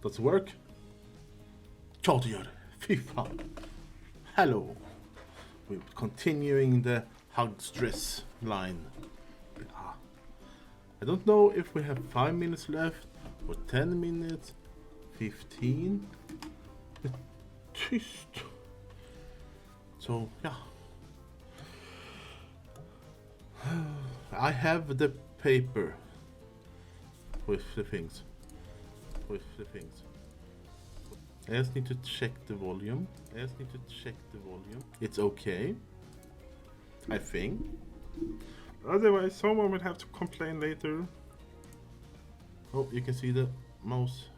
Does it work? Ja, det gör det. Fy fan. Hello. We're continuing the hug stress line. I don't know if we have 5 minutes left or 10 minutes, 15. Tyst. So, yeah. I have the paper with the things. I just need to check the volume. It's okay. I think. Otherwise, someone will have to complain later. Oh, you can see the mouse.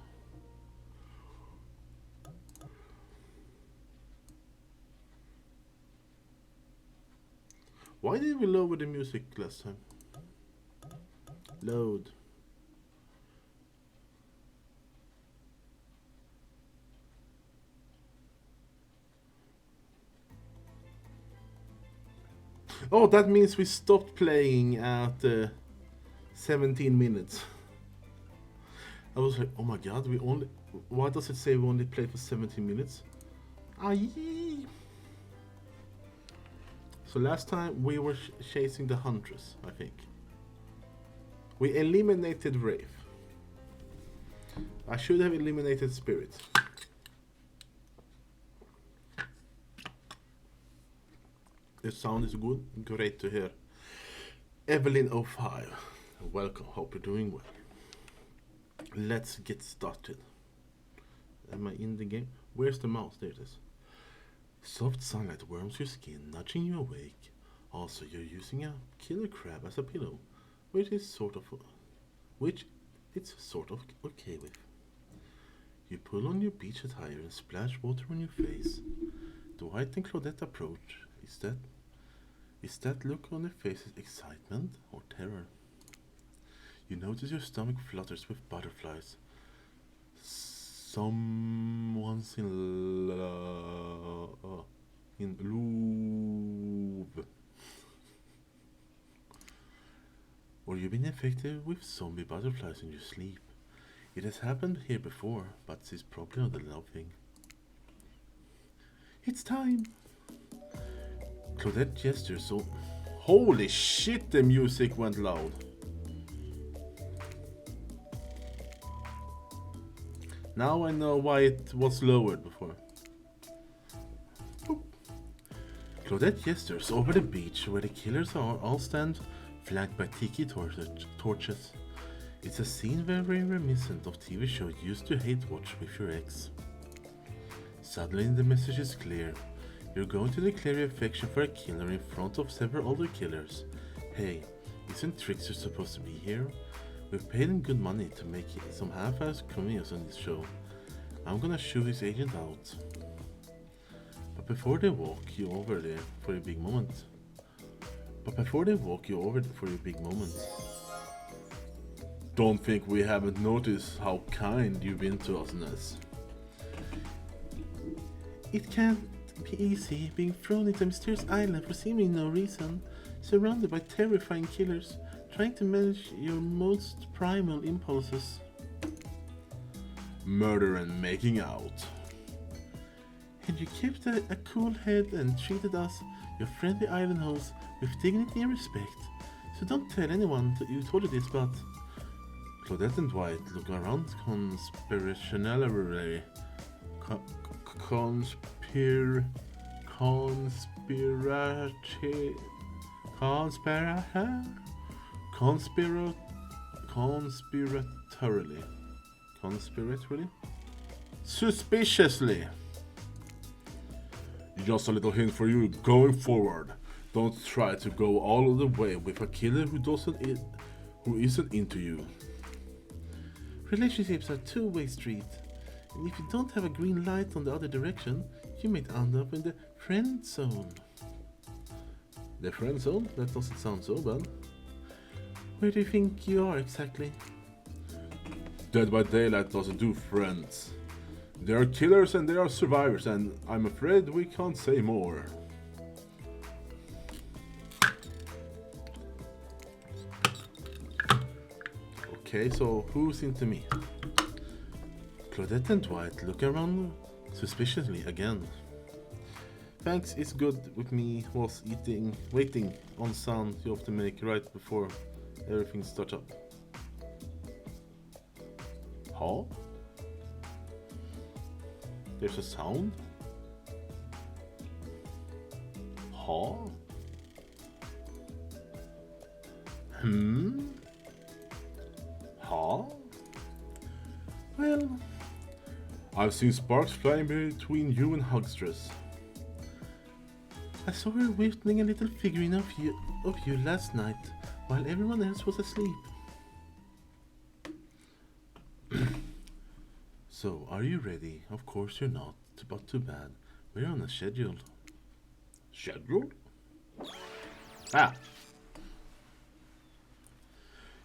Why did we lower the music last time? Load. Oh, that means we stopped playing at 17 minutes. I was like, oh my god, we only... Why does it say we only play for 17 minutes? Aye. So last time we were chasing the Huntress, I think. We eliminated Wraith. I should have eliminated Spirit. The sound is good. Great to hear. Evelyn05. Welcome. Hope you're doing well. Let's get started. Am I in the game? Where's the mouse? There it is. Soft sunlight warms your skin, nudging you awake. Also, you're using a killer crab as a pillow, which it's sort of okay with. You pull on your beach attire and splash water on your face. Dwight and Claudette approach. Is that look on their faces excitement or terror? You notice your stomach flutters with butterflies. Someone's in love. Or you've been infected with zombie butterflies in your sleep. It has happened here before, but it's probably not the love thing. It's time! Claudette gestures so... Holy shit, the music went loud. Now I know why it was lowered before. Boop. Claudette gestures over the beach where the killers are all stand flanked by tiki torches. It's a scene very reminiscent of TV show you used to hate watch with your ex. Suddenly the message is clear. You're going to declare your affection for a killer in front of several other killers. Hey, isn't Trickster supposed to be here? We've paid him good money to make some half-assed cameos on this show. I'm gonna shoot his agent out. But before they walk you over there for your big moment. Don't think we haven't noticed how kind you've been to us, Ness. It can't be easy being thrown into a mysterious island for seemingly no reason, surrounded by terrifying killers, trying to manage your most primal impulses. Murder and making out. And you kept a cool head and treated us, your friendly island hosts, with dignity and respect. So don't tell anyone that you told you this, but... Claudette and Dwight look around conspirationally. Conspiratorially? Suspiciously! Just a little hint for you going forward. Don't try to go all the way with a killer who isn't into you. Relationships are a two-way street, and if you don't have a green light on the other direction, you might end up in the friend zone. The friend zone? That doesn't sound so bad. Where do you think you are exactly? Dead by Daylight doesn't do friends. There are killers and there are survivors, and I'm afraid we can't say more. Okay, so who's into me? Claudette and Dwight look around suspiciously again. Thanks, it's good with me was waiting on sound you have to make right before everything starts up. Huh? There's a sound? Huh? Huh? Well, I've seen sparks flying between you and Hugstress. I saw her whittling a little figurine of you last night while everyone else was asleep. So, are you ready? Of course you're not, but too bad. We're on a schedule. Schedule? Ah!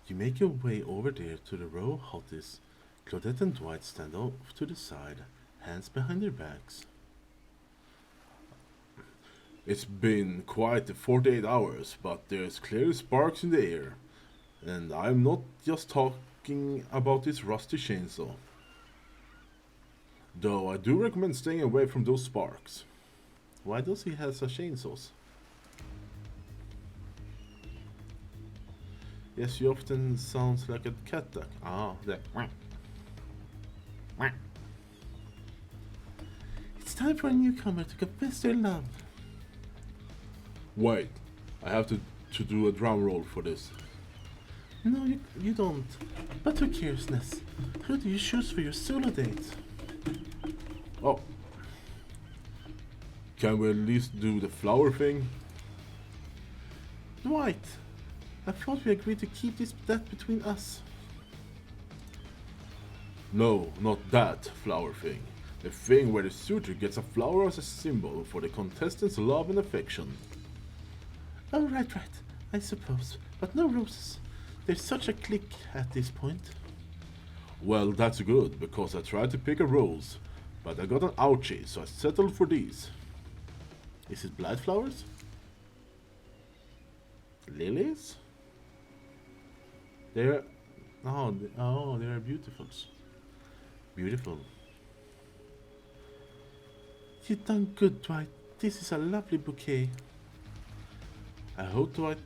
You make your way over there to the row of hotties. Claudette and Dwight stand off to the side, hands behind their backs. It's been quite 48 hours, but there's clearly sparks in the air. And I'm not just talking about this rusty chainsaw. Though I do recommend staying away from those sparks. Why does he have such chainsaws? Yes, you often sounds like a cat duck. Ah, that. It's time for a newcomer to confess their love. Wait, I have to do a drum roll for this. No, you don't. But who cares, Ness? Who do you choose for your solo date? Oh. Can we at least do the flower thing? Dwight, I thought we agreed to keep that between us. No, not that flower thing. The thing where the suitor gets a flower as a symbol for the contestant's love and affection. Oh, right, I suppose. But no roses. There's such a clique at this point. Well, that's good, because I tried to pick a rose, but I got an ouchie, so I settled for these. Is it blight flowers? Lilies? They're... Oh, they are beautiful. Beautiful. You've done good, Dwight. This is a lovely bouquet. I hope Dwight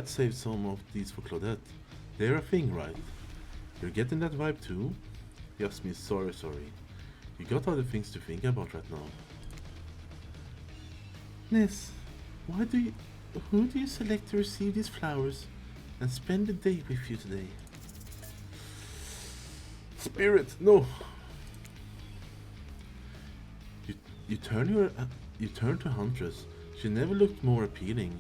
saves some of these for Claudette. They're a thing, right? You're getting that vibe too? Yasmin, sorry. You got other things to think about right now. Ness, who do you select to receive these flowers and spend the day with you today? Spirit, no. You turn to Huntress. She never looked more appealing.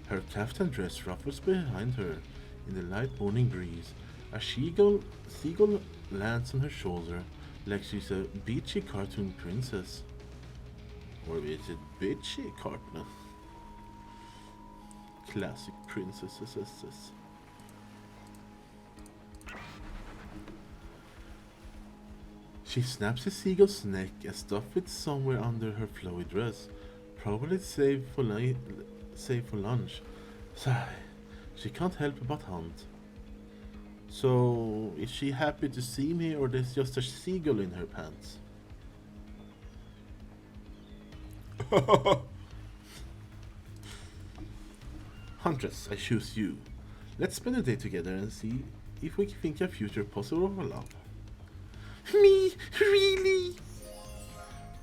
Her caftan dress ruffles behind her in the light morning breeze. A seagull lands on her shoulder like she's a beachy cartoon princess. Or is it bitchy cartoon? Classic princesses. She snaps the seagull's neck and stuffs it somewhere under her flowy dress. Probably saved for lunch. Sigh. She can't help but hunt. So, is she happy to see me, or there's just a seagull in her pants? Huntress, I choose you. Let's spend a day together and see if we can think a future possible for love. Me? Really?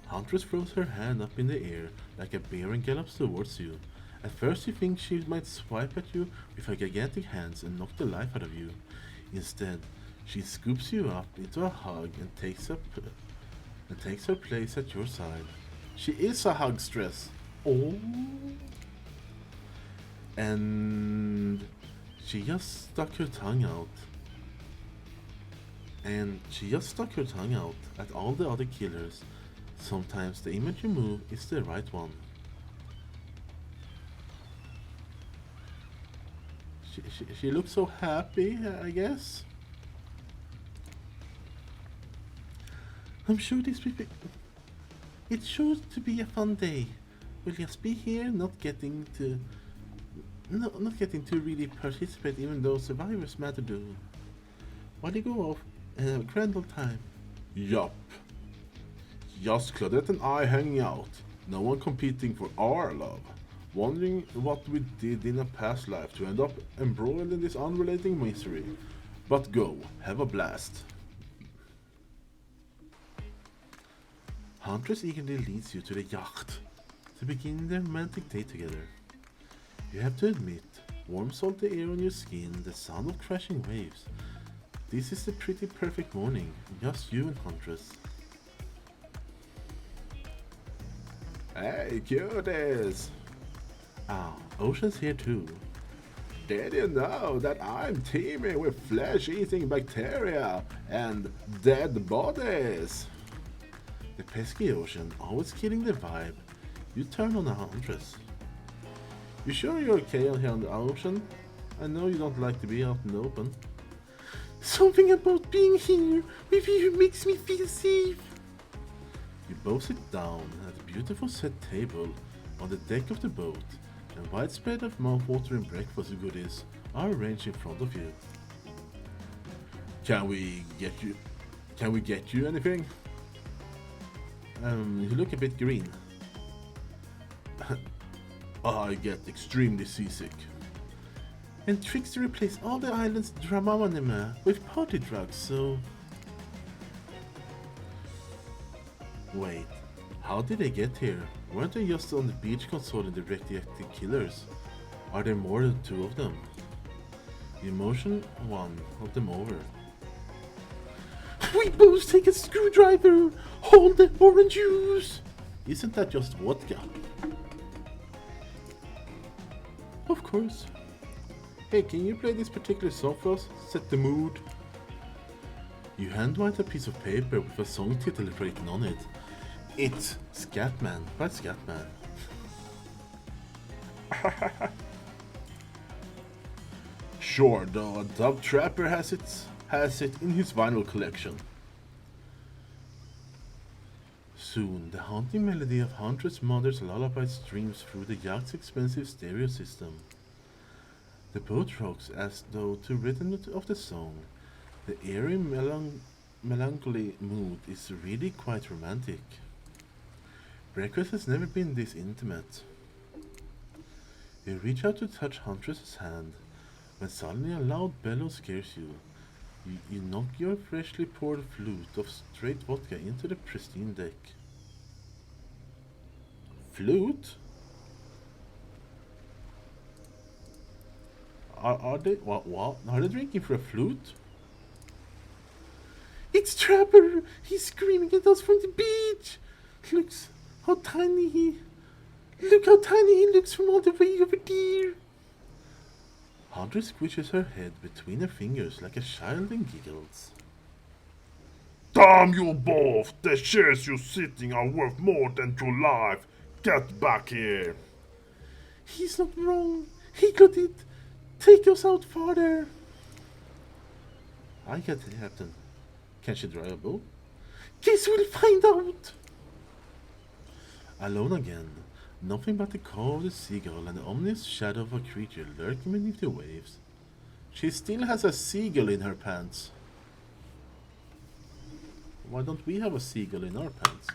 Huntress throws her hand up in the air like a bear and gallops towards you. At first you think she might swipe at you with her gigantic hands and knock the life out of you. Instead, she scoops you up into a hug and takes her place at your side. She is a hugstress. Oh. And she just stuck her tongue out. At all the other killers. Sometimes the image you move is the right one. She looks so happy, I guess. I'm sure it's sure to be a fun day. We'll just be here, not getting to really participate, even though survivors matter too. While you go off and have a grand old time. Yup. Just Claudette and I hanging out. No one competing for our love. Wondering what we did in a past life to end up embroiled in this unrelating misery. But go, have a blast. Huntress eagerly leads you to the yacht to begin their romantic day together. You have to admit, warm salty air on your skin, the sound of crashing waves. This is a pretty perfect morning, just you and Huntress. Hey, cuties! Ah, Ocean's here too. Did you know that I'm teeming with flesh-eating bacteria and dead bodies? The pesky Ocean, always killing the vibe. You turn on the Huntress. You sure you're okay on here on the Ocean? I know you don't like to be out in the open. Something about being here with you makes me feel safe. You both sit down at a beautiful set table on the deck of the boat, and widespread of mouth-watering breakfast goodies are arranged in front of you. Can we get you anything? You look a bit green. I get extremely seasick. And tricks to replace all the island's drama with party drugs, so... Wait, how did they get here? Weren't they just on the beach consoling the radioactive killers? Are there more than two of them? You motion one of them over. We both take a screwdriver! Hold the orange juice! Isn't that just vodka? Of course. Hey, can you play this particular song for us? Set the mood. You handwrite a piece of paper with a song title written on it. It's Scatman by Scatman. Sure, the Dub Trapper has it in his vinyl collection. Soon, the haunting melody of Huntress Mother's lullaby streams through the yacht's expensive stereo system. The boat rocks as though to rhythm of the song. The eerie melancholy mood is really quite romantic. Breakfast has never been this intimate. You reach out to touch Huntress's hand, when suddenly a loud bellow scares you. You knock your freshly poured flute of straight vodka into the pristine deck. Flute? Are they what? Are they drinking for a flute? It's Trapper! He's screaming at us from the beach! Look how tiny he looks from all the way over there! Hunter squishes her head between her fingers like a child and giggles. Damn you both! The chairs you're sitting are worth more than your life! Get back here! He's not wrong. He got it. Take us out farther. I get it, Captain. Can she drive a boat? Guess we'll find out. Alone again. Nothing but the call of the seagull and the ominous shadow of a creature lurking beneath the waves. She still has a seagull in her pants. Why don't we have a seagull in our pants?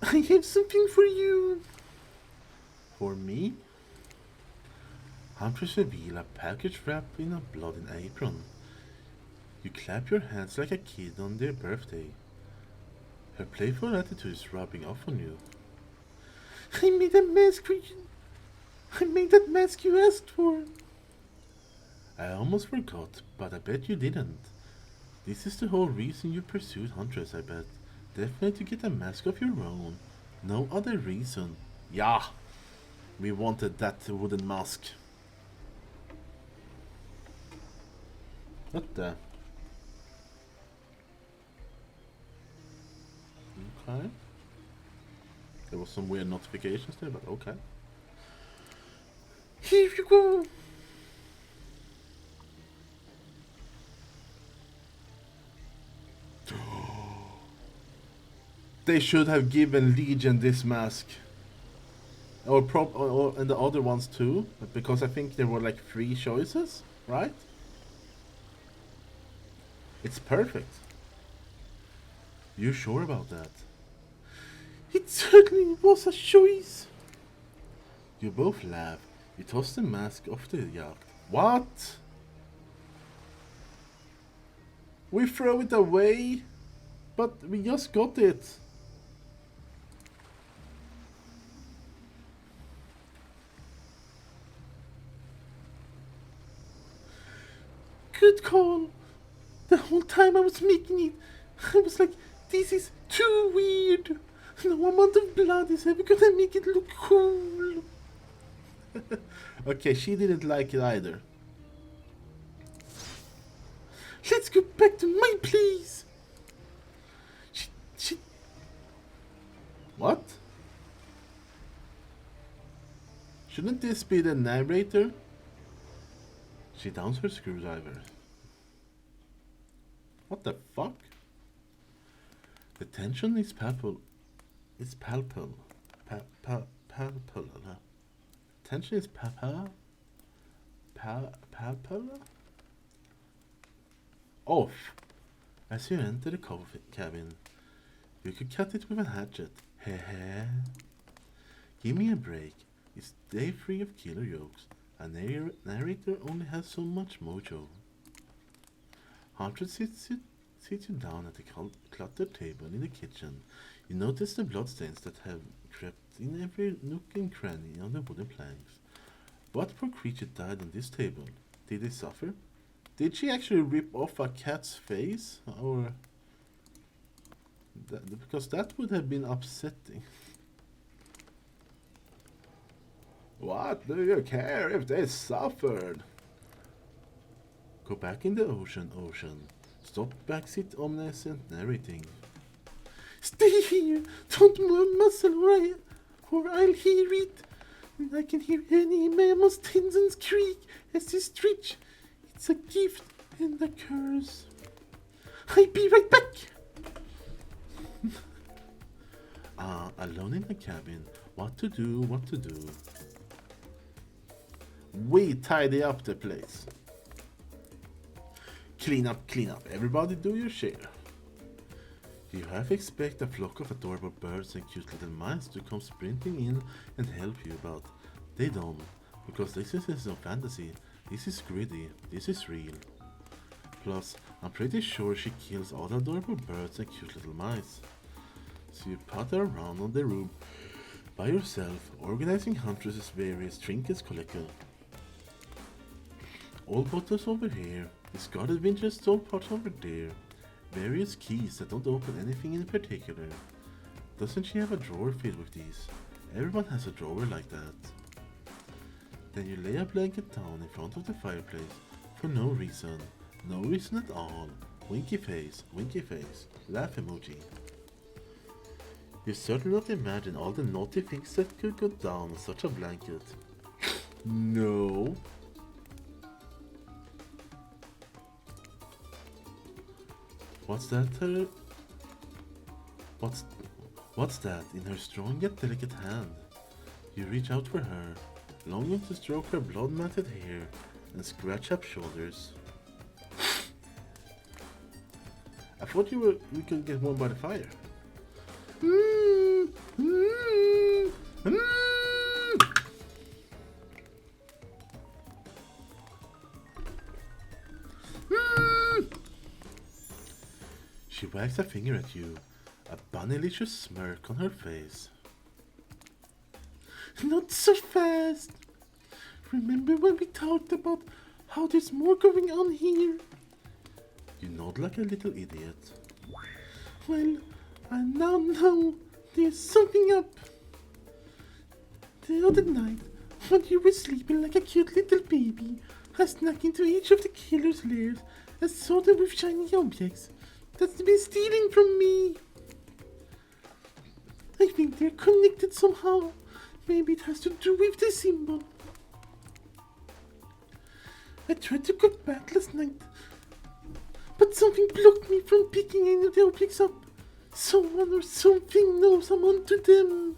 I have something for you. For me? Huntress reveal a package wrapped in a bloody apron. You clap your hands like a kid on their birthday. Her playful attitude is rubbing off on you. I made a mask for you. I made that mask you asked for. I almost forgot, but I bet you didn't. This is the whole reason you pursued Huntress, I bet. Definitely to get a mask of your own. No other reason. Yeah, we wanted that wooden mask. What the? Okay. There was some weird notifications there, but okay. Here you go! They should have given Legion this mask. And the other ones too, because I think there were like 3 choices, right? It's perfect. You sure about that? It certainly was a choice. You both laugh. You toss the mask off the yacht. What? We throw it away? But we just got it. Good call. The whole time I was making it, I was like, this is too weird. No amount of blood is ever gonna make it look cool. Okay, she didn't like it either. Let's go back to my place. She... What? Shouldn't this be the narrator? She downs her screwdriver. What the fuck? The tension is palpable. It's palpable. Palpable. Tension is palpable. Palpable? Off. As you enter the cabin, you could cut it with a hatchet. Heh. Give me a break. It's day 3 of killer jokes. A narrator only has so much mojo. Hunter sits you down at the cluttered table in the kitchen. You notice the bloodstains that have crept in every nook and cranny on the wooden planks. What poor creature died on this table? Did they suffer? Did she actually rip off a cat's face? Or... because that would have been upsetting. What do you care if they suffered? Go back in the ocean. Stop backseat omniscient narrating. Stay here! Don't move a muscle or I'll hear it. And I can hear any mammal's tendons creak as they stretch. It's a gift and a curse. I'll be right back! Alone in the cabin. What to do? We tidy up the place. Clean up. Everybody do your share. You half expect a flock of adorable birds and cute little mice to come sprinting in and help you, but they don't, because this isn't no fantasy. This is gritty. This is real. Plus, I'm pretty sure she kills all the adorable birds and cute little mice. So you putter around on the room by yourself, organizing Huntress's various trinkets collected. All bottles over here, discarded vintage stone pots over there, various keys that don't open anything in particular. Doesn't she have a drawer filled with these? Everyone has a drawer like that. Then you lay a blanket down in front of the fireplace for no reason at all. Winky face, laugh emoji. You certainly not imagine all the naughty things that could go down on such a blanket. No. What's that in her strong yet delicate hand? You reach out for her, longing to stroke her blood-matted hair and scratch up shoulders. I thought we could get warm by the fire. She wags a finger at you, a bunnylicious smirk on her face. Not so fast! Remember when we talked about how there's more going on here? You nod like a little idiot. Well, I now know there's something up. The other night, when you were sleeping like a cute little baby, I snuck into each of the killer's lairs and saw them with shiny objects that's been stealing from me. I think they're connected somehow. Maybe it has to do with the symbol. I tried to go back last night, but something blocked me from picking any of the objects up. Someone or something knows I'm onto them.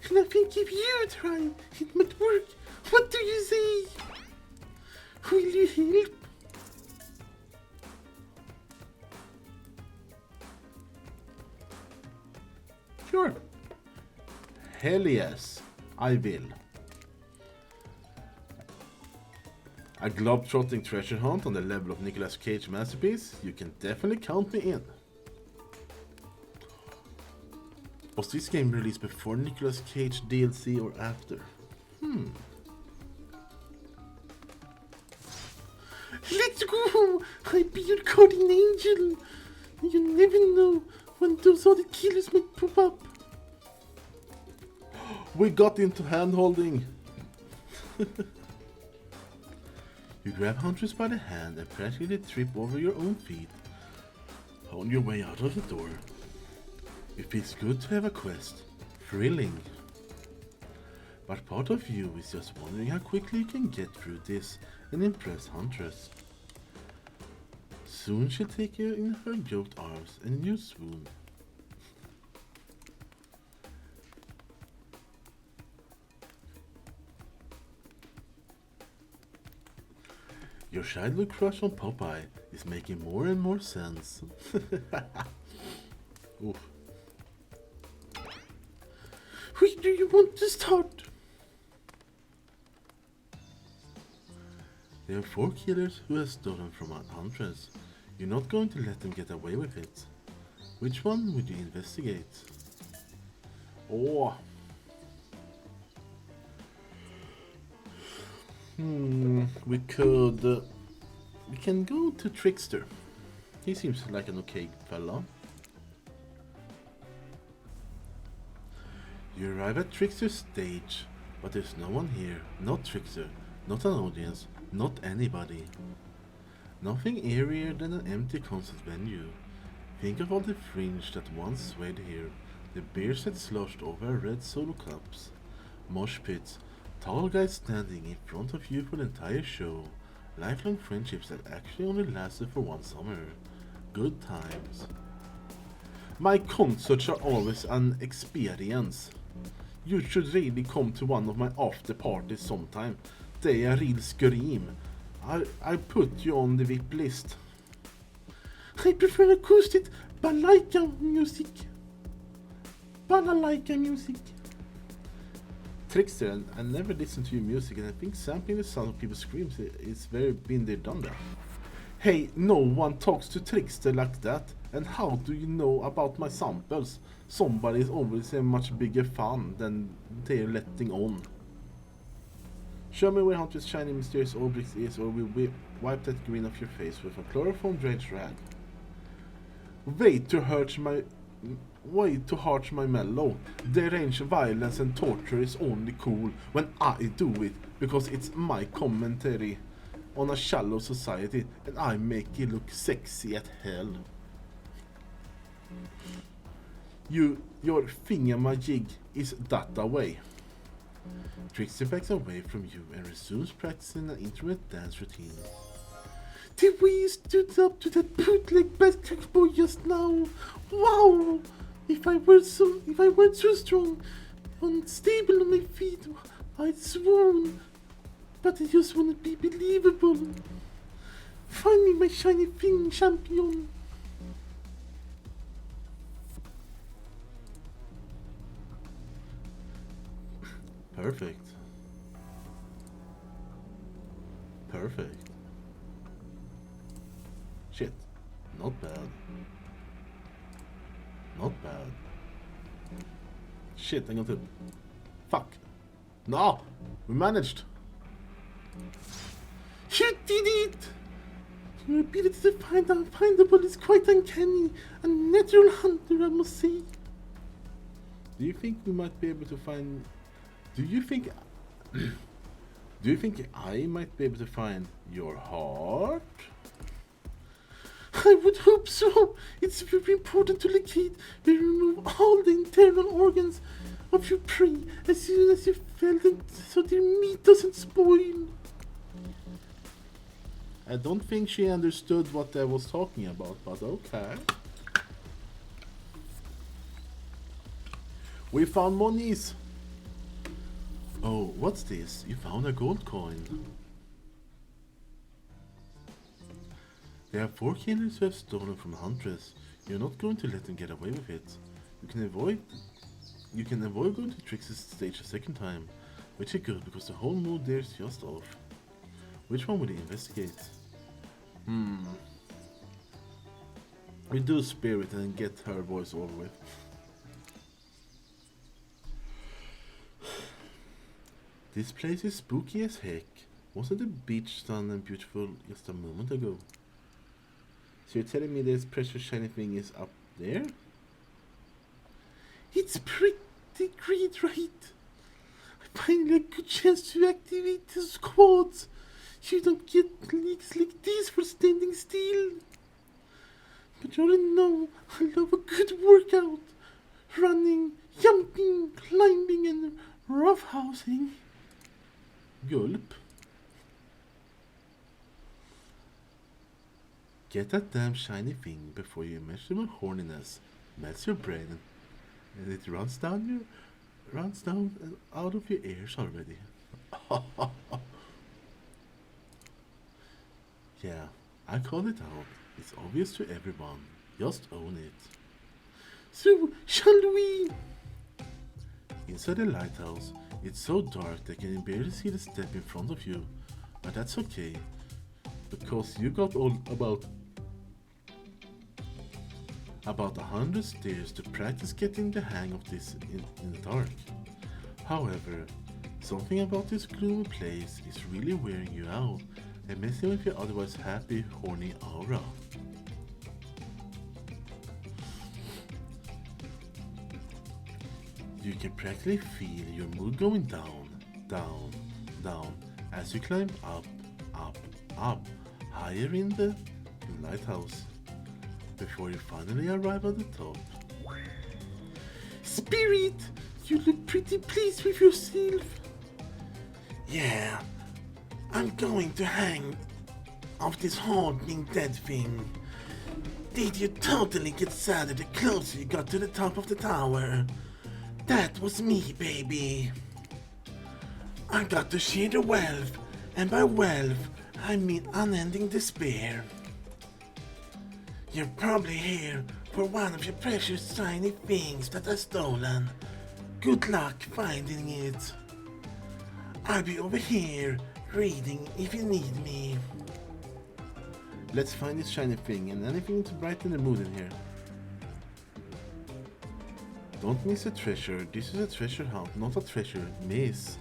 And I think if you try, it might work. What do you say? Will you help? Sure. Hell yes, I will. A globe-trotting treasure hunt on the level of Nicolas Cage masterpiece? You can definitely count me in. Was this game released before Nicolas Cage DLC or after? Let's go! I'll be your guardian angel! You never know when those other killers might pop up. We got into hand-holding! You grab Huntress by the hand and practically trip over your own feet on your way out of the door. It feels good to have a quest. Thrilling. But part of you is just wondering how quickly you can get through this and impress Huntress. Soon she'll take you in her yoked arms and you swoon. Your childhood crush on Popeye is making more and more sense. Oof. Where do you want to start? There are 4 killers who have stolen from our Huntress. You're not going to let them get away with it. Which one would you investigate? Oh. We can go to Trickster. He seems like an okay fella. You arrive at Trickster's stage, but there's no one here. Not Trickster, not an audience, not anybody. Nothing eerier than an empty concert venue. Think of all the fringe that once swayed here. The beers that sloshed over red solo cups. Mosh pits. Tall guys standing in front of you for the entire show. Lifelong friendships that actually only lasted for one summer. Good times. My concerts are always an experience. You should really come to one of my after parties sometime. They are real scream. I put you on the VIP list. I prefer acoustic balalaika music. Balalaika music. Trickster, I never listened to your music, and I think sampling the sound of people's screams is very been there, done that. Hey, no one talks to Trickster like that. And how do you know about my samples? Somebody is always a much bigger fan than they're letting on. Show me where Hunter's shiny mysterious object is, or we'll wipe that green off your face with a chloroform drenched rag. Way to hurt my mellow. The range of violence and torture is only cool when I do it, because it's my commentary on a shallow society, and I make it look sexy at hell. Your thingamajig is that away. Trickster backs away from you and resumes practicing an intimate dance routine. The way you stood up to that bootleg backtrack boy just now. Wow! If I weren't so strong, unstable on my feet, I'd swoon. But I just wanna be believable. Find me my shiny thing, champion. Perfect. Perfect. Shit. Not bad. Not bad. Shit, I got to... Fuck. No! We managed! You did it! Your ability to find unfindable is quite uncanny. A natural hunter, I must say. Do you think we might be able to find... Do you think I might be able to find your heart? I would hope so. It's very important to locate and remove all the internal organs of your prey as soon as you fell them, so their meat doesn't spoil. I don't think she understood what I was talking about, but okay. We found monies. Oh, what's this? You found a gold coin. There are 4 killers who have stolen from Huntress. You're not going to let them get away with it. You can avoid going to Trix's stage a second time, which is good because the whole mood there is just off. Which one will you investigate? We do Spirit and get her voice over with. This place is spooky as heck. Wasn't the beach sun and beautiful just a moment ago? So you're telling me this precious shiny thing is up there? It's pretty great, right? Finally a good chance to activate the squads. You don't get leaks like this for standing still. But you already know I love a good workout. Running, jumping, climbing and roughhousing. Gulp. Get that damn shiny thing before your immeasurable horniness melts your brain and it runs down and out of your ears already. Yeah, I called it out. It's obvious to everyone. Just own it. So, shall we? Inside the lighthouse, it's so dark that you can barely see the step in front of you. But that's okay, because you got all about 100 stairs to practice getting the hang of this in the dark. However, something about this gloomy place is really wearing you out and messing with your otherwise happy, horny aura. You can practically feel your mood going down, down, down as you climb up, up, up, higher in the lighthouse, before you finally arrive at the top. Spirit, you look pretty pleased with yourself. Yeah, I'm going to hang off this haunting dead thing. Did you totally get sadder the closer you got to the top of the tower? That was me, baby. I got to share the wealth, and by wealth, I mean unending despair. You're probably here for one of your precious shiny things that are stolen. Good luck finding it. I'll be over here, reading if you need me. Let's find this shiny thing and anything to brighten the mood in here. Don't miss a treasure. This is a treasure hunt, not a treasure miss.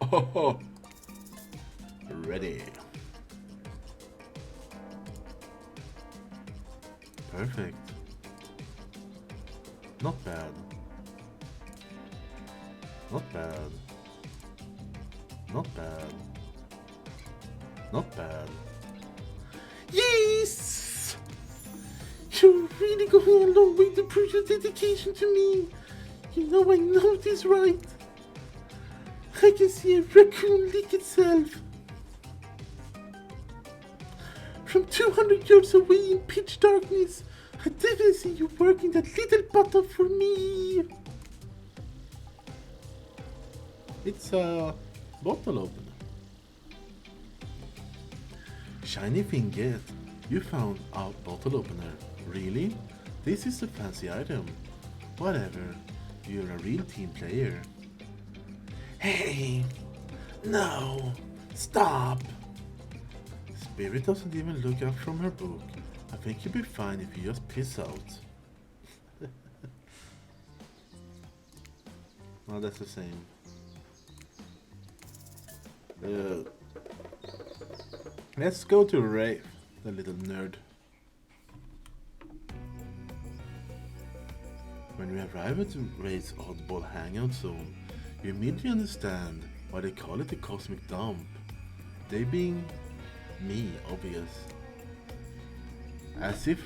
Oh, ready. Perfect. Not bad. Not bad. Not bad. Not bad. Yes! You're really going a long way to prove your dedication to me. You know this, right? I can see a raccoon lick itself. From 200 yards away in pitch darkness, I definitely see you working that little button for me. It's a bottle opener. Shiny thing get. You found a bottle opener. Really? This is a fancy item. Whatever. You're a real team player. Hey! No! Stop! Spirit doesn't even look up from her book. I think you'll be fine if you just piss out. Oh, that's the same. Let's go to Rafe, the little nerd. When we arrive at Rafe's oddball hangout zone, you immediately understand why they call it the cosmic dump. They being me, obvious. As if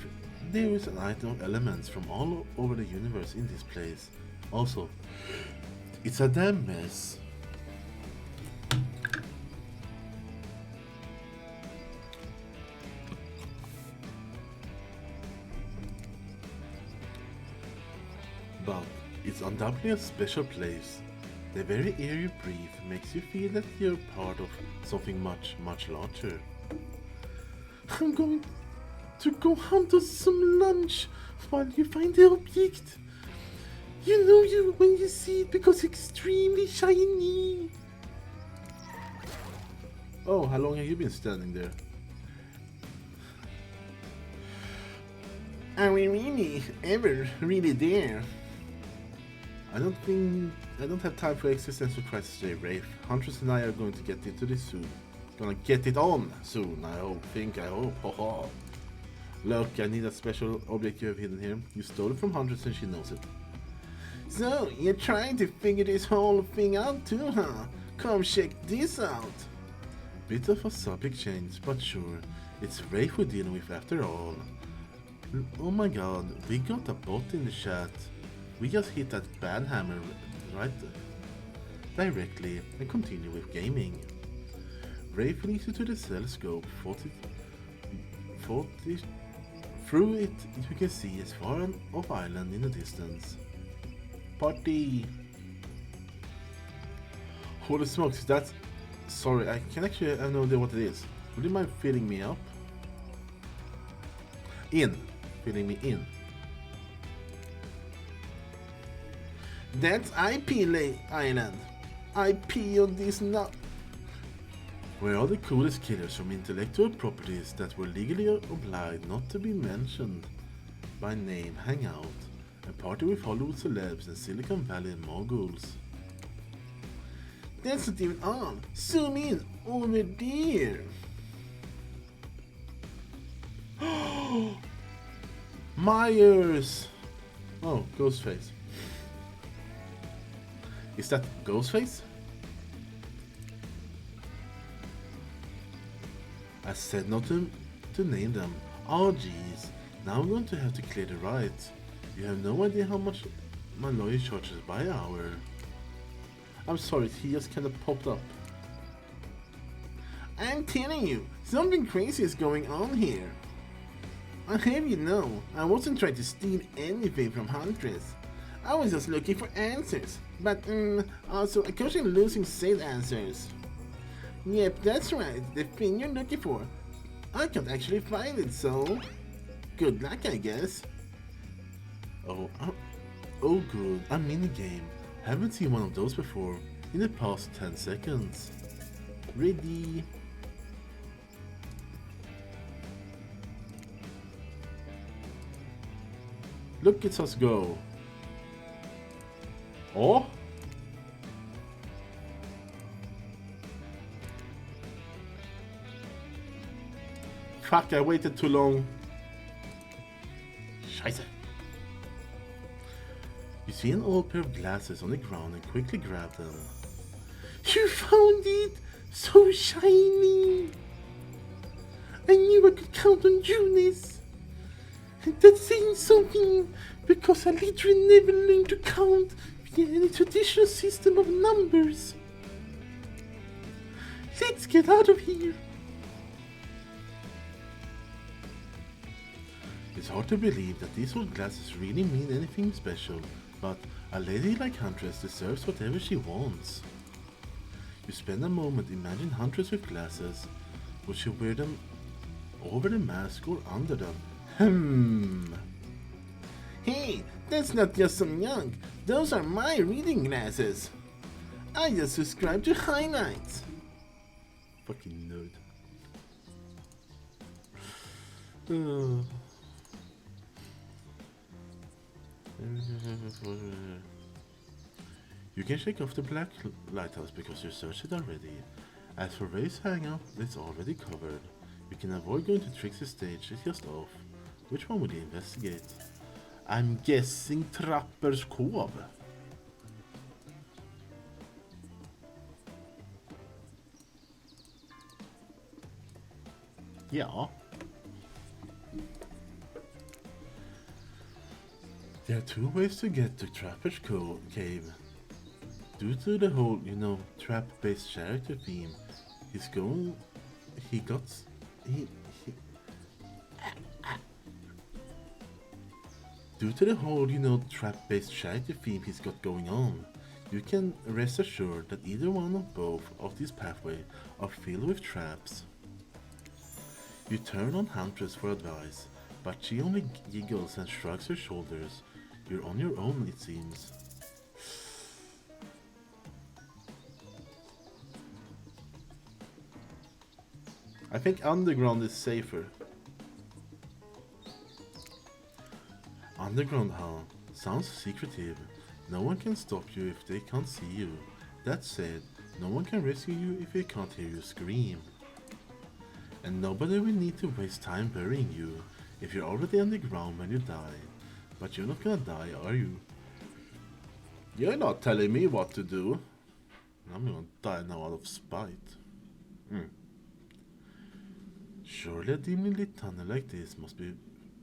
there is an item of elements from all over the universe in this place. Also, it's a damn mess. But it's undoubtedly a special place. The very air you breathe makes you feel that you're part of something much, much larger. I'm going to go hunt us some lunch while you find the object. You know you when you see it because it's extremely shiny. Oh, how long have you been standing there? Are we really ever really there? I don't have time for existential crisis today, Rafe. Huntress and I are going to get into this soon. Gonna get it on soon, I hope. Haha. Look, I need a special object you have hidden here. You stole it from Huntress and she knows it. So, you're trying to figure this whole thing out too, huh? Come check this out. Bit of a subject change, but sure. It's Rafe we're dealing with after all. Oh my god, we got a bot in the chat. We just hit that ban hammer right directly and continue with gaming. Rafe leads you to the cell scope. Through it, you can see as far off island in the distance. Party! Holy smokes, that's... Sorry, I can actually have no idea what it is. Would you mind filling me up? Filling me in. That's IP Island. IP on this now. Where are the coolest killers from intellectual properties that were legally obliged not to be mentioned by name hang out and party with Hollywood celebs and Silicon Valley moguls? That's not even all. Zoom in over there. Myers! Oh, Ghostface. Is that Ghostface? I said not to name them. Oh jeez, now I'm going to have to clear the rights. You have no idea how much my lawyer charges by hour. I'm sorry, he just kind of popped up. I'm telling you, something crazy is going on here. I'll have you know, I wasn't trying to steal anything from Huntress. I was just looking for answers, but also occasionally losing said answers. Yep, that's right, the thing you're looking for. I can't actually find it, so good luck, I guess. Oh good, a minigame. Haven't seen one of those before in the past 10 seconds. Ready? Look at us go. Oh? Fuck, I waited too long. Scheiße. You see an old pair of glasses on the ground and quickly grab them. You found it! So shiny! I knew I could count on Eunice. And that's saying something, because I literally never learned to count via any traditional system of numbers. Let's get out of here. It's hard to believe that these old glasses really mean anything special, but a lady like Huntress deserves whatever she wants. You spend a moment, imagine Huntress with glasses. Would she wear them over the mask or under them? Hey, that's not just some junk. Those are my reading glasses. I just subscribe to highlights. Fucking nerd. You can shake off the black lighthouse because you searched it already. As for Ray's hangout, it's already covered. You can avoid going to Trixie's stage, it's just off. Which one would you investigate? I'm guessing Trappers Cove. Yeah. There are two ways to get to Trapper's Cave. Due to the whole, trap-based character theme, Due to the whole, trap-based character theme he's got going on, You can rest assured that either one or both of these pathways are filled with traps. You turn on Huntress for advice, but she only giggles and shrugs her shoulders. You're on your own, it seems. I think underground is safer. Underground, huh? Sounds secretive. No one can stop you if they can't see you. That said, no one can rescue you if they can't hear you scream. And nobody will need to waste time burying you if you're already underground when you die. But you're not gonna die, are you? You're not telling me what to do. I'm gonna die now out of spite. Surely a dimly lit tunnel like this must be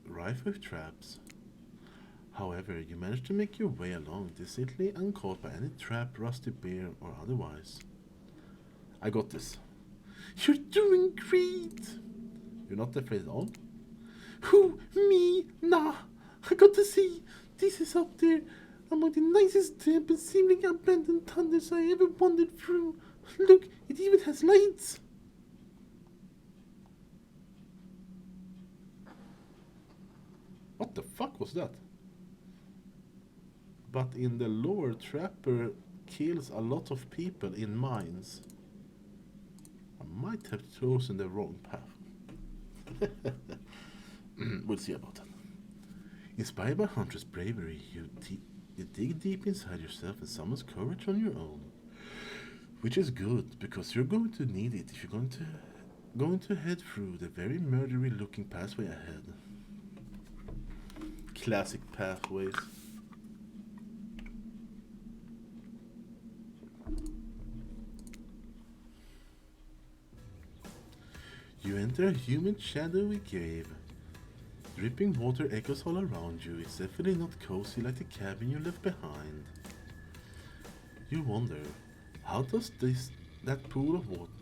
rife with traps. However, you managed to make your way along decently uncaught by any trap, rusty bear, or otherwise. I got this. You're doing great! You're not afraid at all? Who? Me? Nah! I got to see! This is up there among the nicest damp and seemingly abandoned tunnels I ever wandered through. Look, it even has lights! What the fuck was that? But in the lore, Trapper kills a lot of people in mines. I might have chosen the wrong path. We'll see about that. Inspired by Hunter's bravery, you dig deep inside yourself and summons courage on your own. Which is good, because you're going to need it if you're going to head through the very murdery looking pathway ahead. Classic pathways. You enter a humid, shadowy cave. Dripping water echoes all around you. It's definitely not cozy like the cabin you left behind. You wonder, how does that pool of water?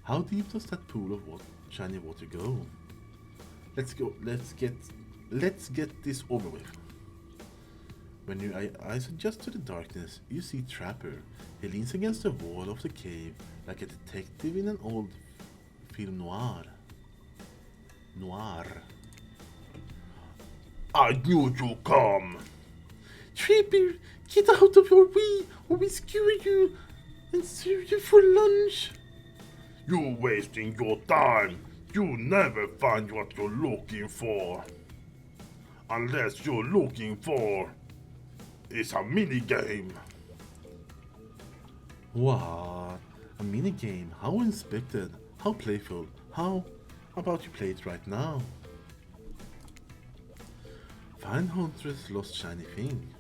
How deep does that pool of shiny water go? Let's get this over with. When your eyes adjust to the darkness, you see Trapper. He leans against the wall of the cave like a detective in an old film noir. I knew you'd come! Trapper, get out of your way or we skewer you and serve you for lunch! You're wasting your time! You'll never find what you're looking for! Unless you're looking for is a minigame! What? A minigame? How unexpected? How playful? How about you play it right now? Find Hunter's lost shiny thing.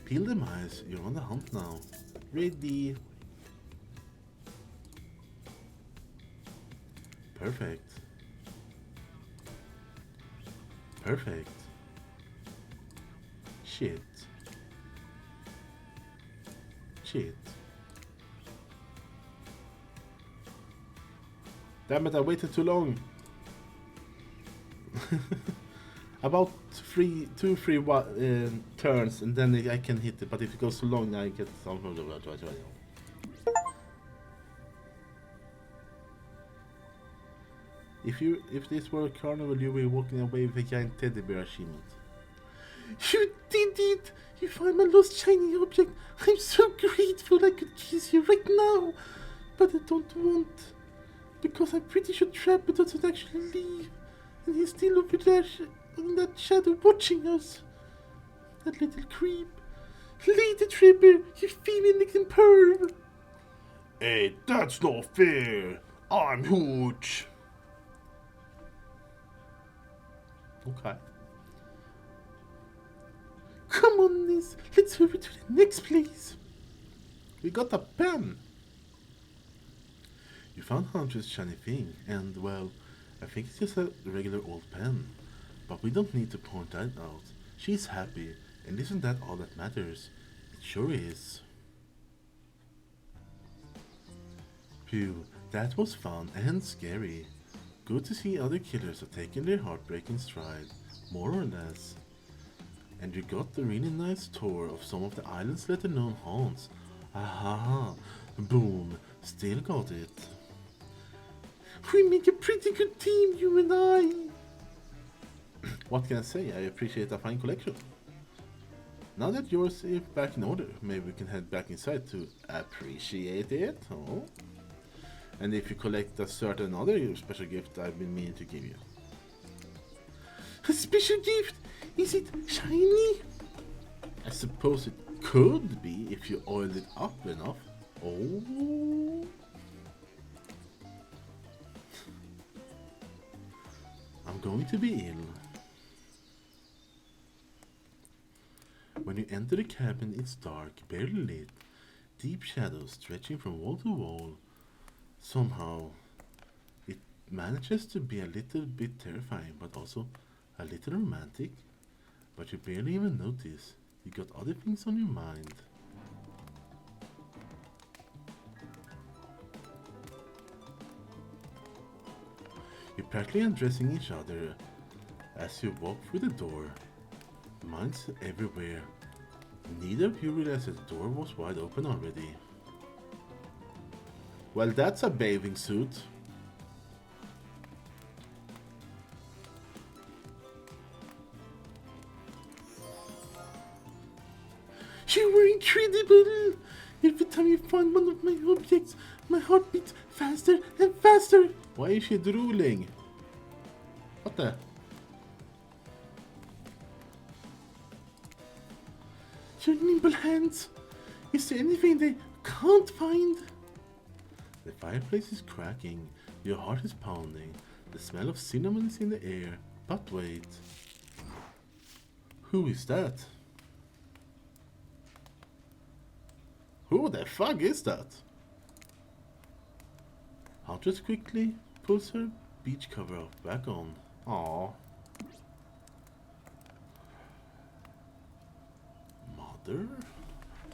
Peel them eyes, you're on the hunt now. Ready? Perfect. Perfect. Shit. Damn it, I waited too long. About 3 turns and then I can hit it, but if it goes too long I get some. If this were a carnival, you were walking away with a giant teddy bear achievement. You did it! You found my lost shiny object. I'm so grateful I could kiss you right now, but I don't want, because I'm pretty sure Trapper doesn't actually leave, and he's still over there in that shadow watching us. That little creep. Lady Trapper, you female-looking perv. Hey, that's not fair. I'm huge. Okay. Come on, Liz. Let's hurry to the next place. We got a pen. You found Hunter's shiny thing, and well, I think it's just a regular old pen. But we don't need to point that out. She's happy, and isn't that all that matters? It sure is. Phew, that was fun and scary. Good to see other killers are taking their heartbreak in stride, more or less. And you got a really nice tour of some of the island's lesser known haunts. Aha! Boom! Still got it. We make a pretty good team, you and I! What can I say? I appreciate a fine collection. Now that yours is back in order, maybe we can head back inside to appreciate it. Oh. And if you collect a certain other special gift I've been meaning to give you. A special gift? Is it shiny? I suppose it could be if you oiled it up enough. Oh. I'm going to be ill. When you enter the cabin, it's dark, barely lit, deep shadows stretching from wall to wall. Somehow, it manages to be a little bit terrifying, but also a little romantic. But you barely even notice. You got other things on your mind. You're practically undressing each other as you walk through the door. Minds everywhere. Neither of you realized that the door was wide open already. Well, that's a bathing suit. You were incredible! Every time you find one of my objects, my heart beats faster and faster! Why is she drooling? What the? Your nimble hands! Is there anything they can't find? The fireplace is cracking, your heart is pounding, the smell of cinnamon is in the air. But wait. Who is that? Who the fuck is that? Huntress quickly pulls her beach cover back on. Aww. Mother?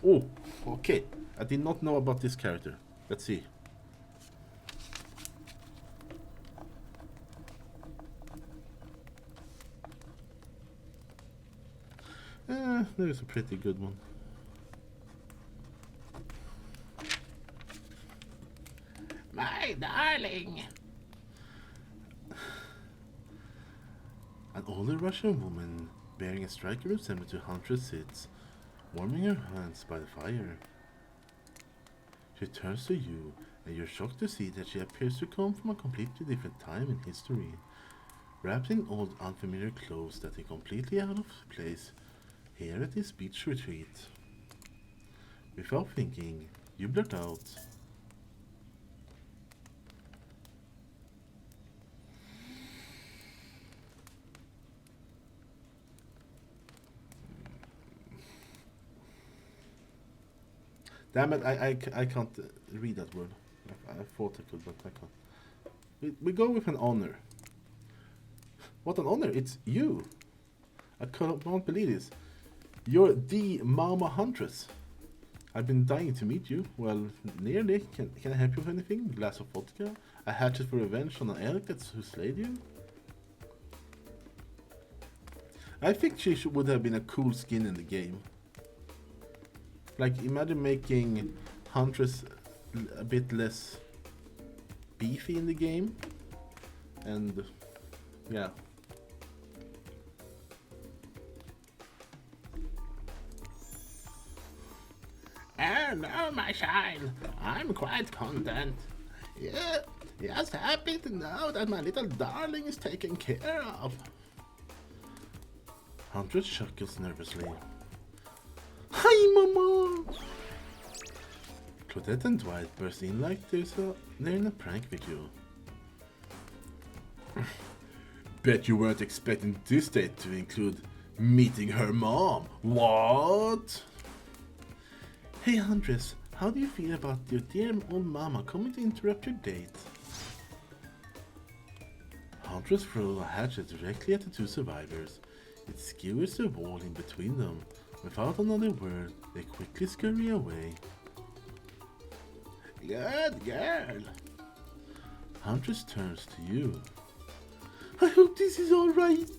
Oh, okay. I did not know about this character. Let's see. There is a pretty good one. My darling! An older Russian woman bearing a striking resemblance to Huntress sits, warming her hands by the fire. She turns to you, and you're shocked to see that she appears to come from a completely different time in history, wrapped in old unfamiliar clothes that are completely out of place here at this beach retreat. Without thinking, you blurt out, damn it, I can't read that word. I thought I could, but I can't. We go with an honor. What an honor, it's you. I can't believe this. You're the Mama Huntress. I've been dying to meet you. Well, nearly. Can I help you with anything? A glass of vodka? A hatchet for revenge on an elk who slayed you? I think she would have been a cool skin in the game. Like, imagine making Huntress a bit less beefy in the game. And, yeah. Oh no, my child. I'm quite content. Yeah, just happy to know that my little darling is taken care of. Huntress chuckles nervously. Hi, Mama! Claudette and Dwight burst in like they're in a prank video. Bet you weren't expecting this date to include meeting her mom. What? Hey Huntress, how do you feel about your dear old mama coming to interrupt your date? Huntress throws a hatchet directly at the two survivors. It skewers the wall in between them. Without another word, they quickly scurry away. Good girl. Huntress turns to you. I hope this is alright.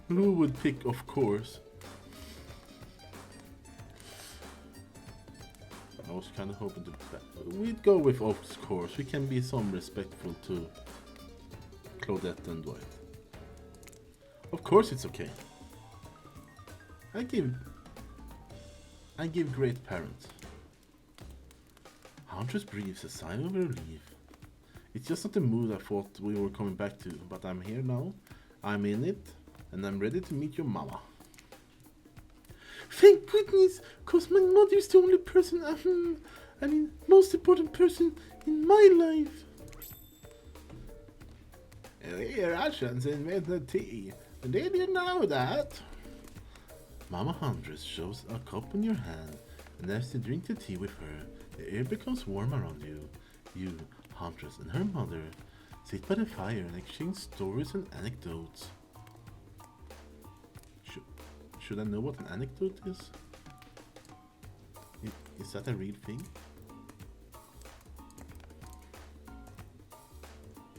Who would pick, of course? I was kind of hoping to... We'd go with of course. We can be some respectful to Claudette and Dwight. Of course it's okay. I give great parents. Huntress breathes a sigh of relief. It's just not the mood I thought we were coming back to, but I'm here now. I'm in it, and I'm ready to meet your mama. Thank goodness, cause my mother's the only person, most important person in my life. The Russians invented tea. Did you know that? Mama Huntress shoves a cup in your hand, and as you drink the tea with her, the air becomes warm around you. You, Huntress, and her mother sit by the fire and exchange stories and anecdotes. Should I know what an anecdote is? Is that a real thing?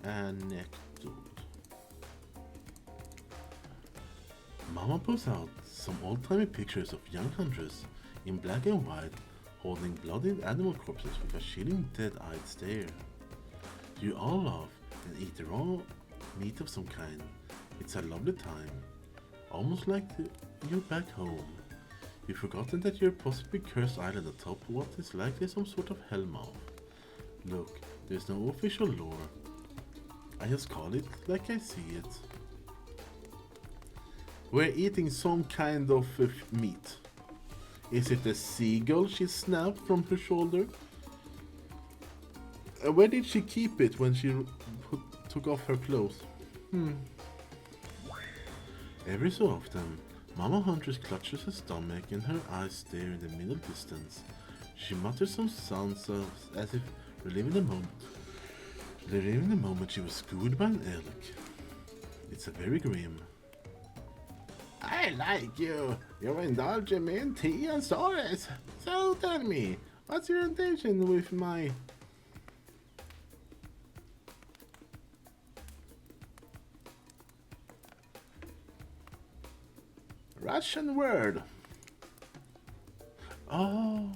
Anecdote. Mama pulls out some old-timey pictures of young Huntress in black and white, holding bloodied animal corpses with a chilling dead-eyed stare. You all laugh and eat the raw meat of some kind. It's a lovely time, almost like you're back home. You've forgotten that you're possibly cursed island atop what is likely some sort of hellmouth. Look, there's no official lore. I just call it like I see it. We're eating some kind of meat. Is it a seagull she snapped from her shoulder? Where did she keep it when she took off her clothes? Every so often, Mama Huntress clutches her stomach and her eyes stare in the middle distance. She mutters some sounds as if reliving the moment she was schooled by an elk. It's a very grim. I like you. You're indulging me in tea and stories. So tell me, what's your intention with my... Russian word? Oh,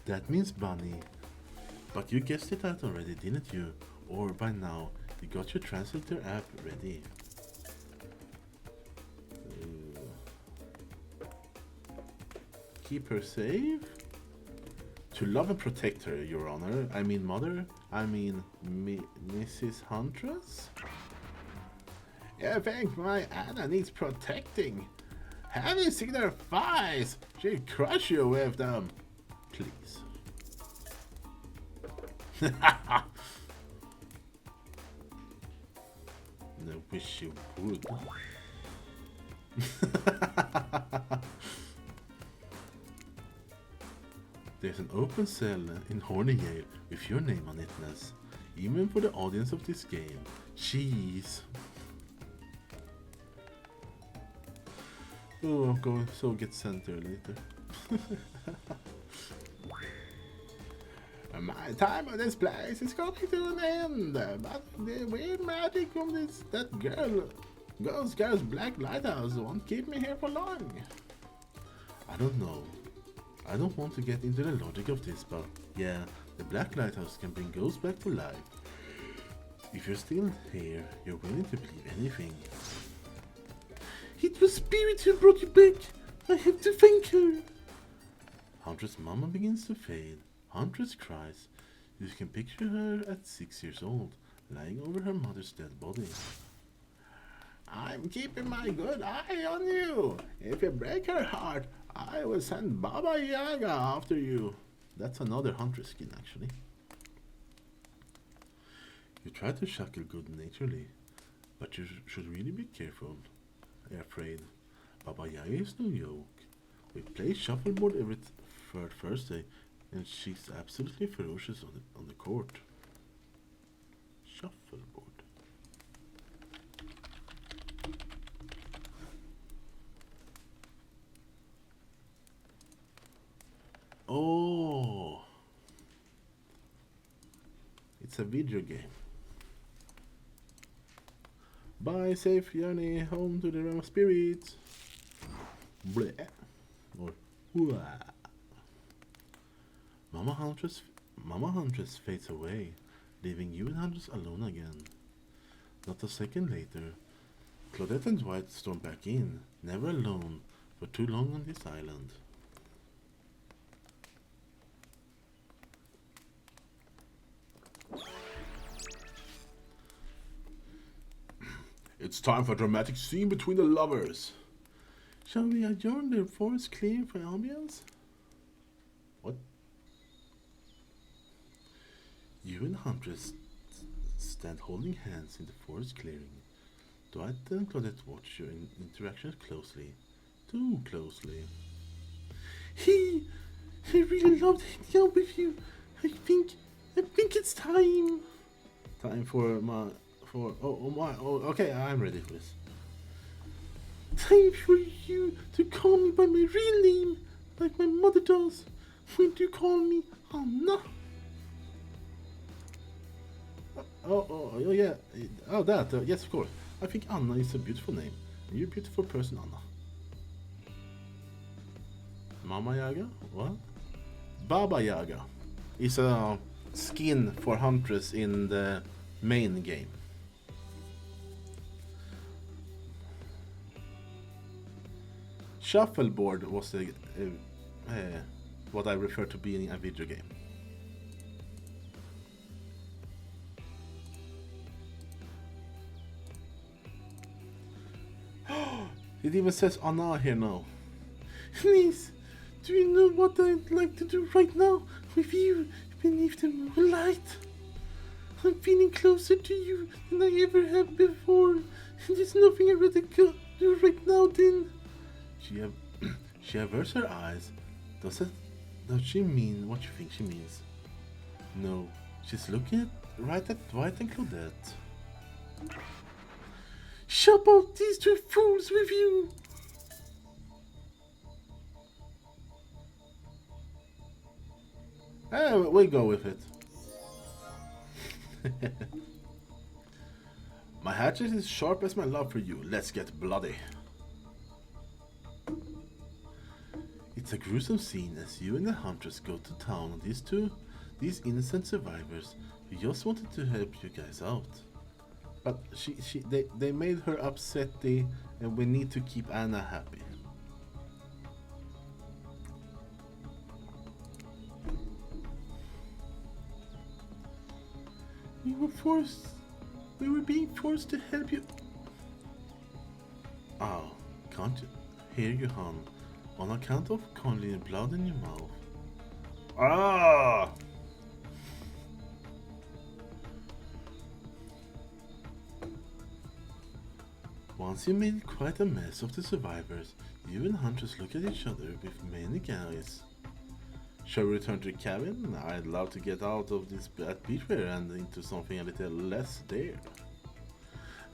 that means bunny. But you guessed it out already, didn't you? Or by now, you got your translator app ready. Keep her safe. To love and protect her, Your Honor. I mean mother. I mean Mrs. Huntress. You think my Anna needs protecting? Have you seen her thighs? She'll crush you with them. Please. I wish you would. There's an open cell in Horny Yale with your name on it, Ness. Even for the audience of this game. Jeez. Oh, I'm going so get sent there later. My time on this place is coming to an end, but the weird magic from that girl's black lighthouse won't keep me here for long. I don't know. I don't want to get into the logic of this, but yeah, the black lighthouse can bring ghosts back to life. If you're still here, you're willing to believe anything. It was Spirit who brought you back. I have to thank her. Huntress' mama begins to fade. Huntress cries. You can picture her at 6 years old, lying over her mother's dead body. I'm keeping my good eye on you. If you break her heart, I will send Baba Yaga after you. That's another Huntress skin, actually. You try to chuckle good-naturedly, but you should really be careful. I'm afraid Baba Yaga is no joke. We play shuffleboard every third Thursday, and she's absolutely ferocious on the court. Shuffleboard. Oh, it's a video game. a safe journey home to the realm of spirits. Bleh. Or Wah. Mama Huntress fades away, leaving you and Huntress alone again. Not a second later, Claudette and Dwight storm back in, never alone for too long on this island. It's time for a dramatic scene between the lovers. Shall we adjourn the forest clearing for ambience? What? You and Huntress stand holding hands in the forest clearing. Dwight and Claudette watch your interactions closely. Too closely. He really loved hanging out with you. I think it's time. Time for okay, I'm ready for this. Time for you to call me by my real name, like my mother does. When do you call me Anna? Yeah. Oh, that. Yes, of course. I think Anna is a beautiful name. And you're a beautiful person, Anna. Mama Yaga? What? Baba Yaga is a skin for Huntress in the main game. Shuffleboard was what I refer to being a video game. It even says Anna here now. Please, do you know what I'd like to do right now with you beneath the moonlight? I'm feeling closer to you than I ever have before, and there's nothing I'd rather do right now then. She averts her eyes. Does she mean what you think she means? No, she's looking right at Dwight and Claudette. Shop out these two fools with you! We go with it. My hatchet is sharp as my love for you. Let's get bloody. It's a gruesome scene as you and the Huntress go to town on these innocent survivors who just wanted to help you guys out. But they made her upsetty, and we need to keep Anna happy. We were being forced to help you. Oh, can't you hear you, hon? On account of conning blood in your mouth. Ah! Once you made quite a mess of the survivors, you and Huntress look at each other with many eyes. Shall we return to the cabin? I'd love to get out of this bad beachwear and into something a little less there.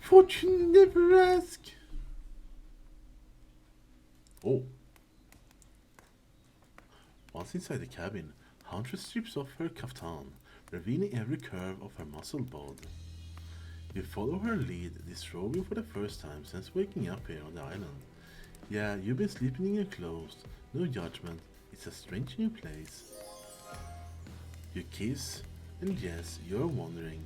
Thought you never ask. Oh. Once inside the cabin, Huntress strips off her kaftan, revealing every curve of her muscle bod. You follow her lead, disrobing for the first time since waking up here on the island. Yeah, you've been sleeping in your clothes, no judgment, it's a strange new place. You kiss, and yes, you're wondering.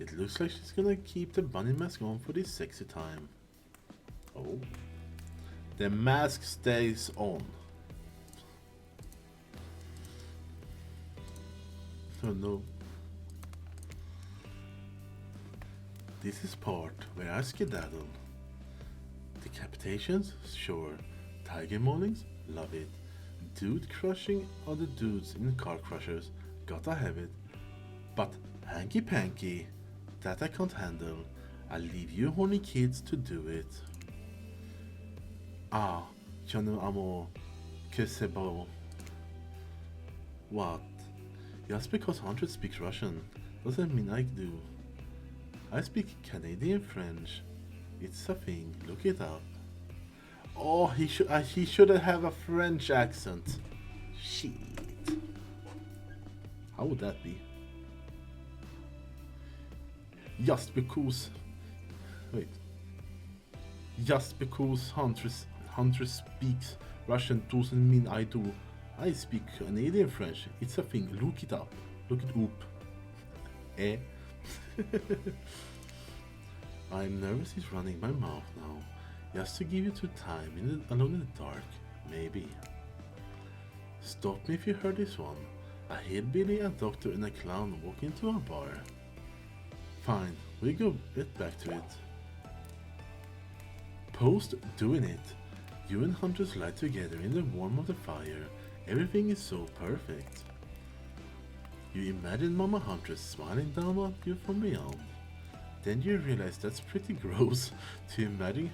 It looks like she's gonna keep the bunny mask on for this sexy time. Oh. The mask stays on. Oh no. This is part where I skedaddle. Decapitations? Sure. Tiger maulings? Love it. Dude crushing other dudes in car crushers? Gotta have it. But hanky panky? That I can't handle. I'll leave you horny kids to do it. Ah, je ne amo que c'est beau. What? Just because Huntress speaks Russian doesn't mean I do. I speak Canadian French. It's a thing. Look it up. Oh, he shouldn't have a French accent. Shit. How would that be? Just because. Wait. Just because Huntress speaks Russian doesn't mean I do. I speak Canadian French. It's a thing. Look it up. Look it up. Eh? I'm nervous he's running my mouth now. Just to give you two time alone in the dark. Maybe. Stop me if you heard this one. A hillbilly, a doctor, and a clown walk into a bar. Fine, we go get back to it. Post doing it. You and Huntress lie together in the warmth of the fire. Everything is so perfect. You imagine Mama Huntress smiling down at you from beyond. Then you realize that's pretty gross to imagine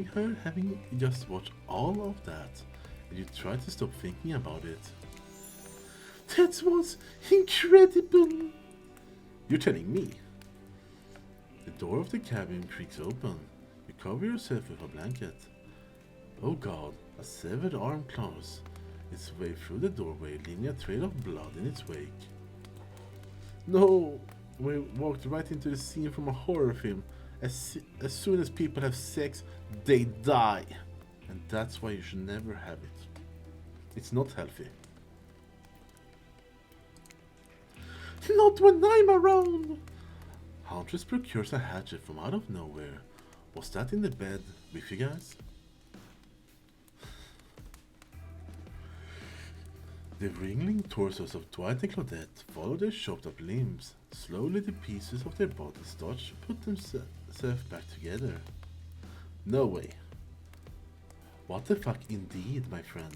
her having just watched all of that, and you try to stop thinking about it. That was incredible! You're telling me. The door of the cabin creaks open. You cover yourself with a blanket. Oh god, a severed arm claws its way through the doorway, leaving a trail of blood in its wake. No! We walked right into the scene from a horror film. As soon as people have sex, they die. And that's why you should never have it. It's not healthy. Not when I'm around! Huntress procures a hatchet from out of nowhere. Was that in the bed with you guys? The wriggling torsos of Dwight and Claudette follow their chopped up limbs. Slowly the pieces of their bodies start to put themselves back together. No way. What the fuck indeed, my friend.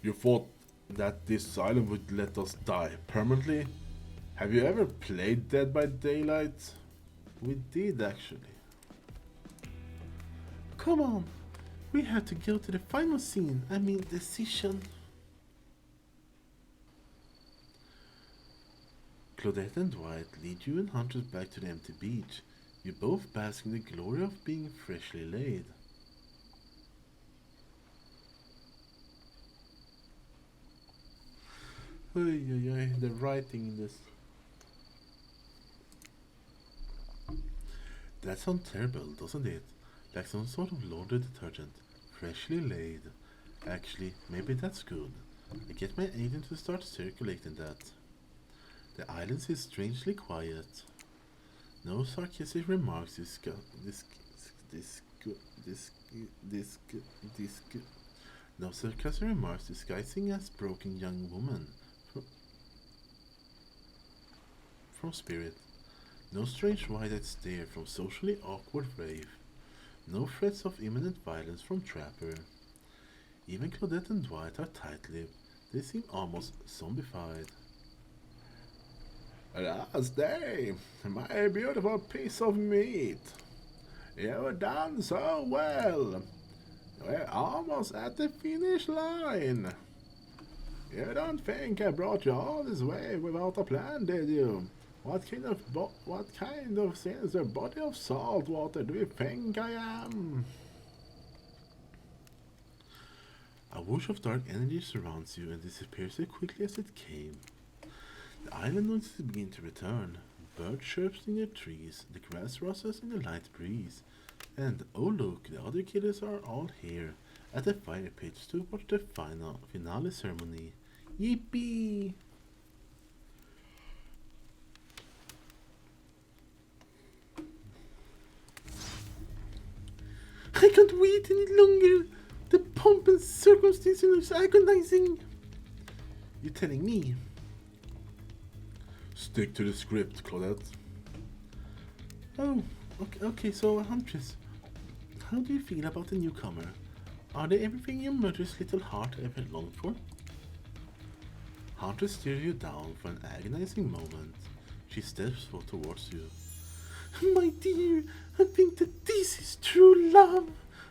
You thought that this island would let us die permanently? Have you ever played Dead by Daylight? We did actually. Come on. We have to go to the final scene, decision. Claudette and Dwight lead you and Huntress back to the empty beach. You both bask in the glory of being freshly laid. The writing in this. That sounds terrible, doesn't it? Like some sort of laundry detergent. Freshly laid. Actually, maybe that's good. I get my agent to start circulating that. The island is strangely quiet. No sarcastic remarks no sarcastic remarks disguising as broken young woman from spirit. No strange wide-eyed stare from socially awkward rave. No threats of imminent violence from Trapper. Even Claudette and Dwight are tight-lipped. They seem almost zombified. Last day, my beautiful piece of meat. You've done so well. We're almost at the finish line. You don't think I brought you all this way without a plan, did you? What kind of sinister body of salt water do you think I am? A whoosh of dark energy surrounds you and disappears as quickly as it came. The island noises begin to return. Bird chirps in the trees, the grass rustles in the light breeze. And oh look, the other killers are all here, at the fire pit to watch the finale ceremony. Yippee! I can't wait any longer! The pomp and circumstance is agonizing! You're telling me? Stick to the script, Claudette. Oh, okay, so Huntress, how do you feel about the newcomer? Are they everything your murderous little heart ever longed for? Huntress stares you down for an agonizing moment. She steps towards you. My dear, I think that this is true love.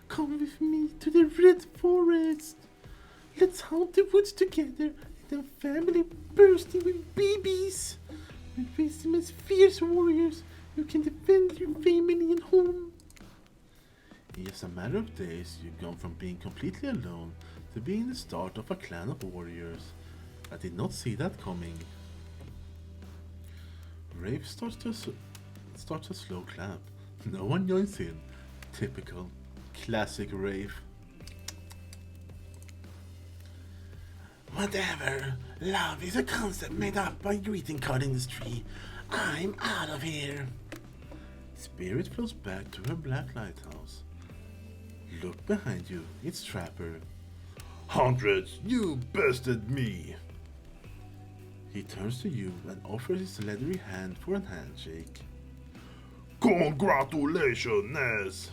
Come with me to the Red Forest. Let's hunt the woods together and a family bursting with babies. We raise them as fierce warriors who can defend your family and home. In just a matter of days, you've gone from being completely alone to being the start of a clan of warriors. I did not see that coming. Rafe starts a slow clap. No one joins in. Typical. Classic Rafe. Whatever. Love is a concept made up by greeting card industry. I'm out of here. Spirit flows back to her black lighthouse. Look behind you. It's Trapper. Huntress, you bested me. He turns to you and offers his leathery hand for a handshake. Congratulations!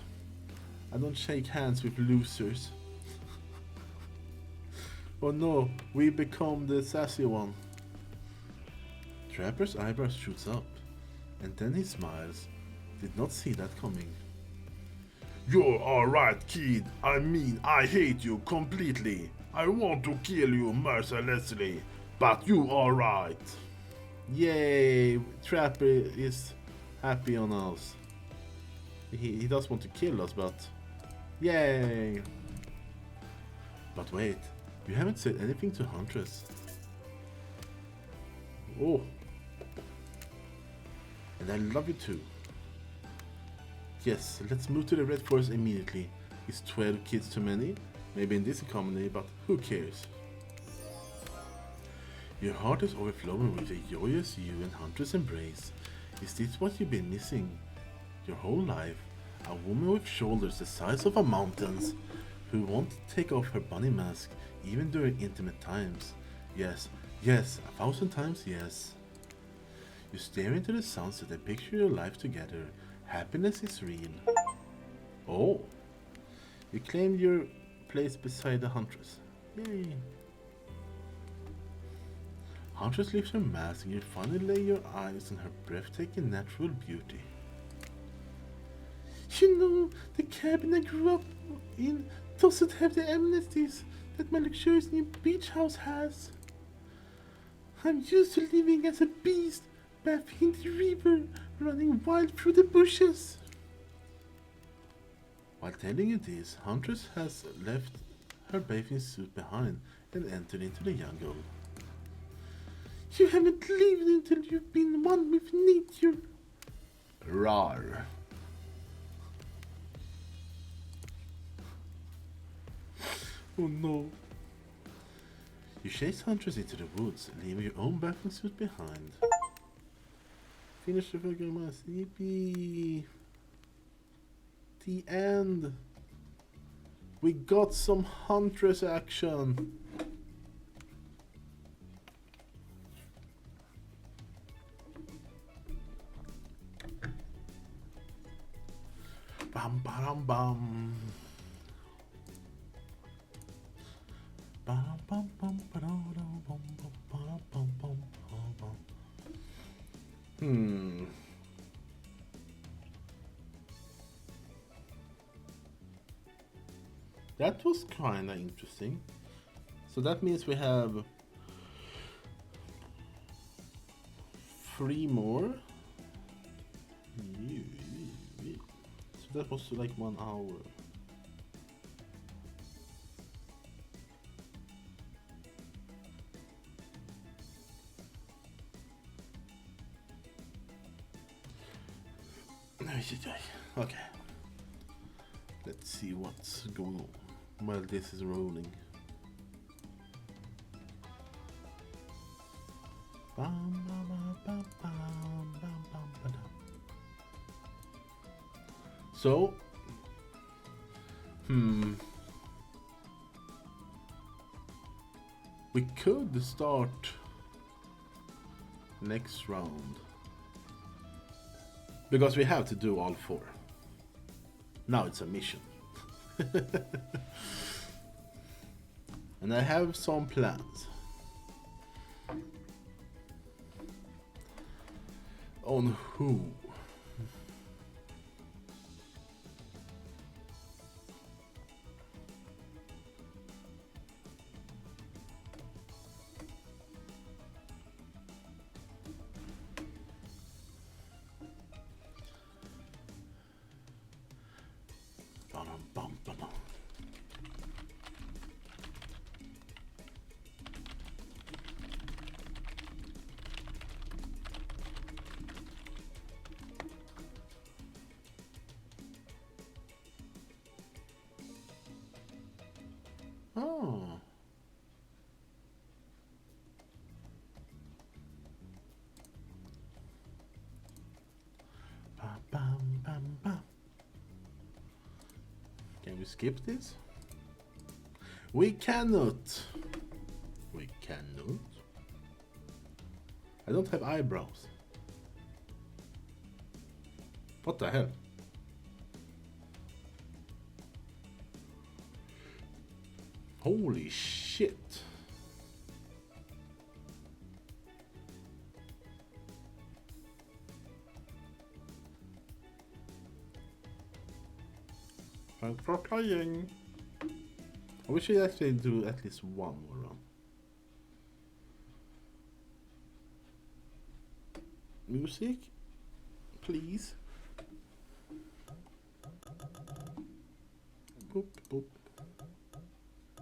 I don't shake hands with losers. Oh no, we become the sassy one. Trapper's eyebrows shoots up, and then he smiles. Did not see that coming. You're alright, kid. I mean, I hate you completely. I want to kill you mercilessly, but you alright. Yay, Trapper is happy on us. He does want to kill us, but yay. But wait, you haven't said anything to Huntress. Oh. And I love you too. Yes, let's move to the Red Forest immediately. Is 12 kids too many? Maybe in this economy, but who cares? Your heart is overflowing with a joyous you and Huntress embrace. Is this what you've been missing your whole life? A woman with shoulders the size of a mountain's, who won't take off her bunny mask even during intimate times. Yes, yes, 1,000 times yes. You stare into the sunset and picture your life together. Happiness is real. Oh, you claimed your place beside the Huntress. Yay. Huntress lifts her mask and you finally lay your eyes on her breathtaking natural beauty. You know, the cabin I grew up in doesn't have the amenities that my luxurious new beach house has. I'm used to living as a beast, bathing in the river, running wild through the bushes. While telling you this, Huntress has left her bathing suit behind and entered into the jungle. You haven't lived until you've been one with nature. Rar. Oh no. You chase Huntress into the woods, leaving your own bathing suit behind. Finish the fucking mask. Yippee. The end. We got some Huntress action. Bam bam bam. Bam bam bam bam bam bam bam bam bam. That was kinda interesting. So that means we have 3 more. So that was like 1 hour. Okay. Let's see what's going on while this is rolling. Bam, bam, bam, bam, bam, bam, bam. So, we could start next round. Because we have to do all 4. Now it's a mission. And I have some plans. On who? Bam, bam, bam. Can we skip this? We cannot. We cannot. I don't have eyebrows. What the hell? Holy shit. Thanks for playing. I wish I actually do at least one more run. Music, please. Boop, boop.